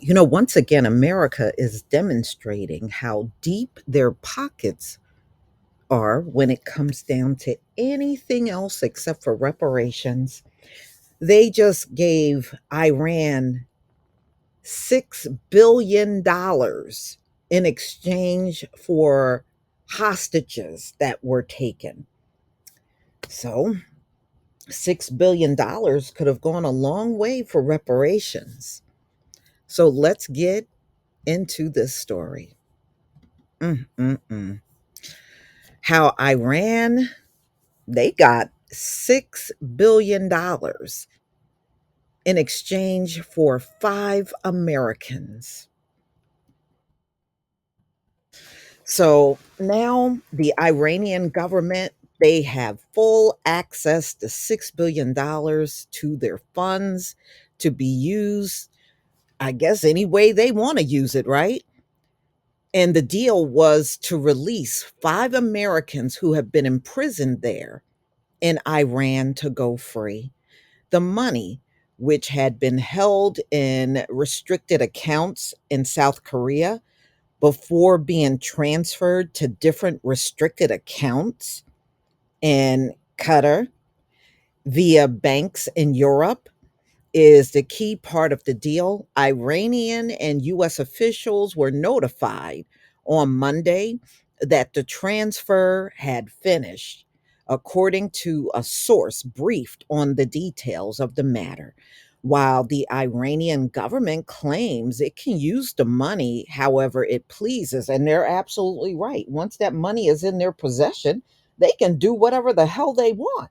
Once again, America is demonstrating how deep their pockets are when it comes down to anything else except for reparations. They just gave Iran $6 billion in exchange for hostages that were taken. So, $6 billion could have gone a long way for reparations. So, let's get into this story. Mm-mm-mm. How Iran, they got $6 billion in exchange for 5 Americans. So now the Iranian government, they have full access to $6 billion to their funds to be used, I guess, any way they want to use it, right? And the deal was to release 5 Americans who have been imprisoned there in Iran to go free. The money, which had been held in restricted accounts in South Korea before being transferred to different restricted accounts in Qatar via banks in Europe, is the key part of the deal. Iranian and US officials were notified on Monday that the transfer had finished, according to a source briefed on the details of the matter. While the Iranian government claims it can use the money however it pleases, and they're absolutely right. Once that money is in their possession, they can do whatever the hell they want.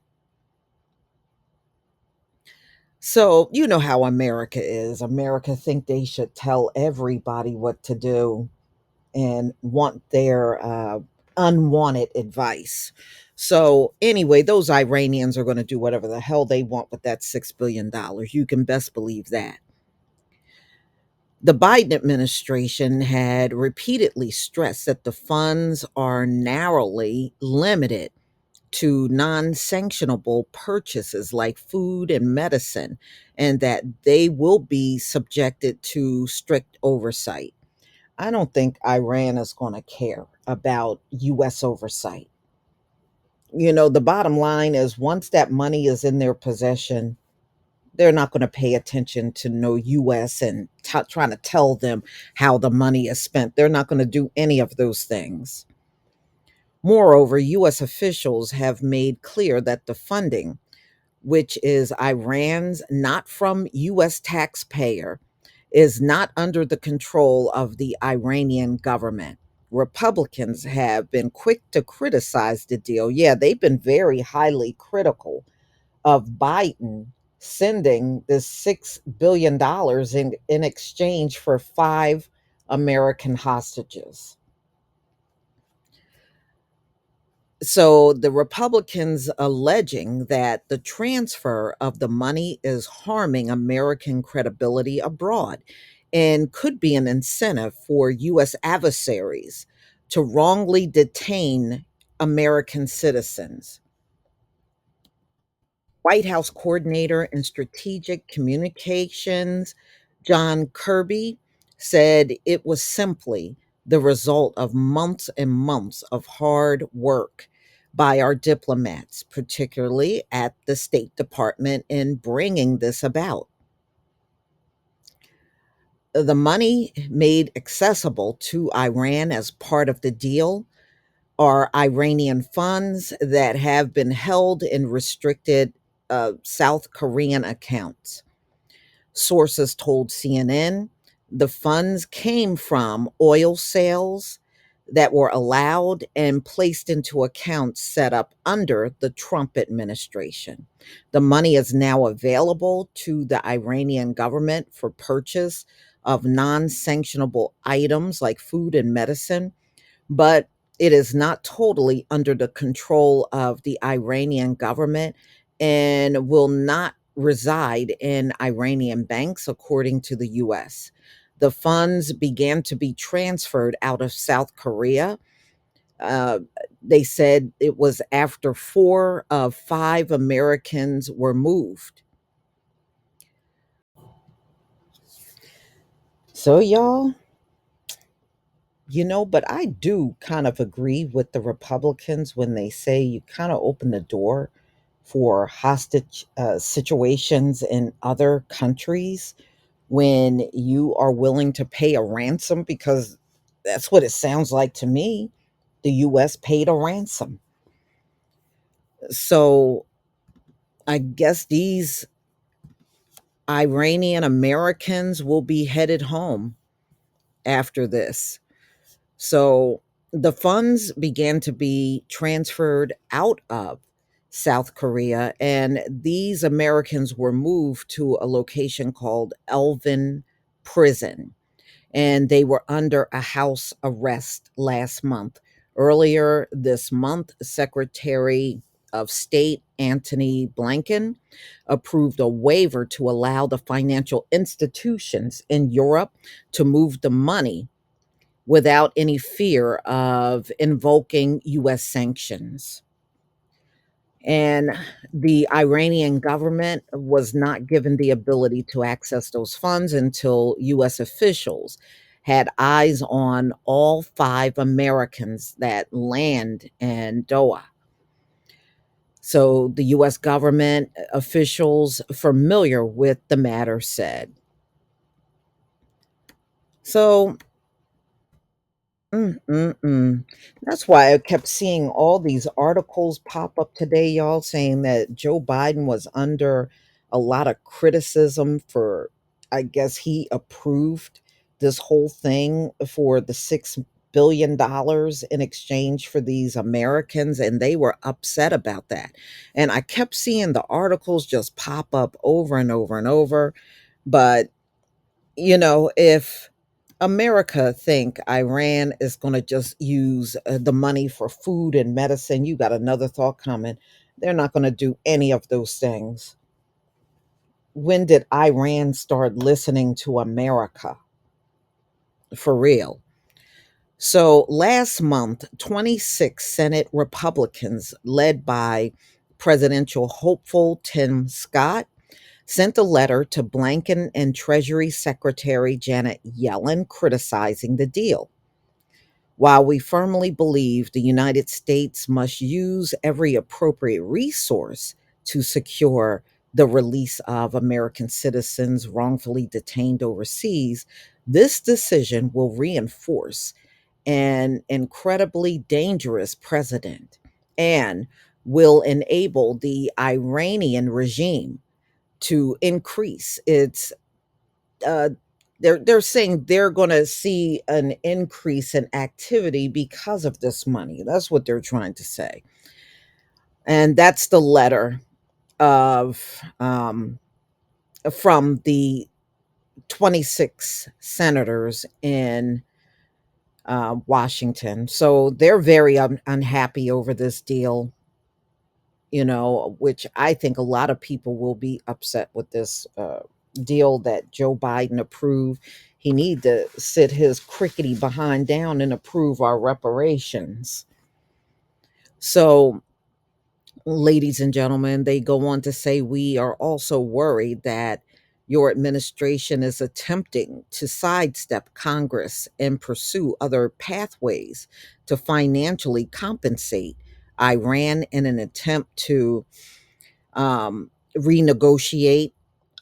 So, you know how America is. America think they should tell everybody what to do and want their unwanted advice. So, anyway, those Iranians are going to do whatever the hell they want with that $6 billion. You can best believe that. The Biden administration had repeatedly stressed that the funds are narrowly limited to non sanctionable purchases like food and medicine, and that they will be subjected to strict oversight. I don't think Iran is going to care about US oversight. The bottom line is once that money is in their possession, they're not going to pay attention to no US and trying to tell them how the money is spent. They're not going to do any of those things. Moreover, US officials have made clear that the funding, which is Iran's not from US taxpayer, is not under the control of the Iranian government. Republicans have been quick to criticize the deal. Yeah, they've been very highly critical of Biden sending this $6 billion in exchange for 5 American hostages. So the Republicans alleging that the transfer of the money is harming American credibility abroad and could be an incentive for US adversaries to wrongly detain American citizens. White House coordinator in strategic communications, John Kirby, said it was simply the result of months and months of hard work by our diplomats, particularly at the State Department, in bringing this about. The money made accessible to Iran as part of the deal are Iranian funds that have been held in restricted South Korean accounts. Sources told CNN the funds came from oil sales that were allowed and placed into accounts set up under the Trump administration. The money is now available to the Iranian government for purchase of non sanctionable items like food and medicine, but it is not totally under the control of the Iranian government and will not reside in Iranian banks, according to the US. The funds began to be transferred out of South Korea. Uh, they said it was after 4 of 5 Americans were moved. So, y'all, but I do kind of agree with the Republicans when they say you kind of open the door for hostage situations in other countries when you are willing to pay a ransom, because that's what it sounds like to me. The US paid a ransom. So I guess these Iranian Americans will be headed home after this. So the funds began to be transferred out of South Korea, and these Americans were moved to a location called Elvin Prison, and they were under a house arrest last month. Earlier this month, Secretary of State Antony Blinken approved a waiver to allow the financial institutions in Europe to move the money without any fear of invoking US sanctions. And the Iranian government was not given the ability to access those funds until US officials had eyes on all five Americans that land in Doha. So the US government officials familiar with the matter said. So that's why I kept seeing all these articles pop up today, y'all, saying that Joe Biden was under a lot of criticism for, I guess he approved this whole thing for the $6 billion in exchange for these Americans, and they were upset about that. And I kept seeing the articles just pop up over and over and over. But if America think Iran is going to just use the money for food and medicine, you got another thought coming. They're not going to do any of those things. When did Iran start listening to America? For real. So last month, 26 Senate Republicans, led by presidential hopeful Tim Scott, sent a letter to Blinken and Treasury Secretary Janet Yellen criticizing the deal. While we firmly believe the United States must use every appropriate resource to secure the release of American citizens wrongfully detained overseas, this decision will reinforce an incredibly dangerous precedent and will enable the Iranian regime to increase its uh, they're saying they're going to see an increase in activity because of this money. That's what they're trying to say, and that's the letter of from the 26 senators in Washington. So they're very unhappy over this deal. Which I think a lot of people will be upset with this deal that Joe Biden approved. He need to sit his crickety behind down and approve our reparations. So, ladies and gentlemen, they go on to say, we are also worried that your administration is attempting to sidestep Congress and pursue other pathways to financially compensate Iran in an attempt to renegotiate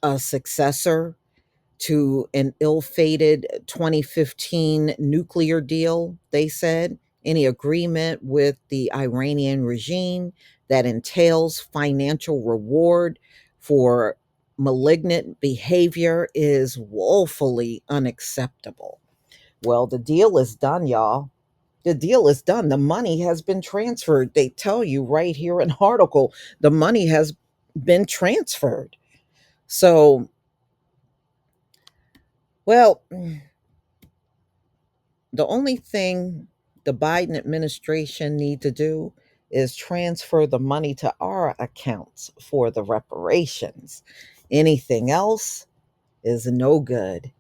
a successor to an ill fated 2015 nuclear deal, they said. Any agreement with the Iranian regime that entails financial reward for malignant behavior is woefully unacceptable. Well, the deal is done, y'all. The deal is done. The money has been transferred. They tell you right here in the article, the money has been transferred. So, well, the only thing the Biden administration need to do is transfer the money to our accounts for the reparations. Anything else is no good.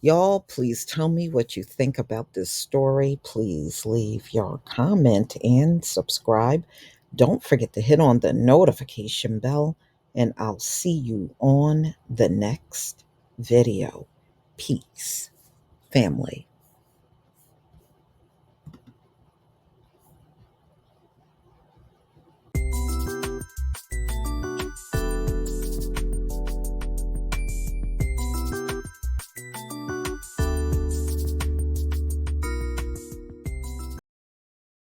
Y'all, please tell me what you think about this story. Please leave your comment and subscribe. Don't forget to hit on the notification bell, and I'll see you on the next video. peace, family.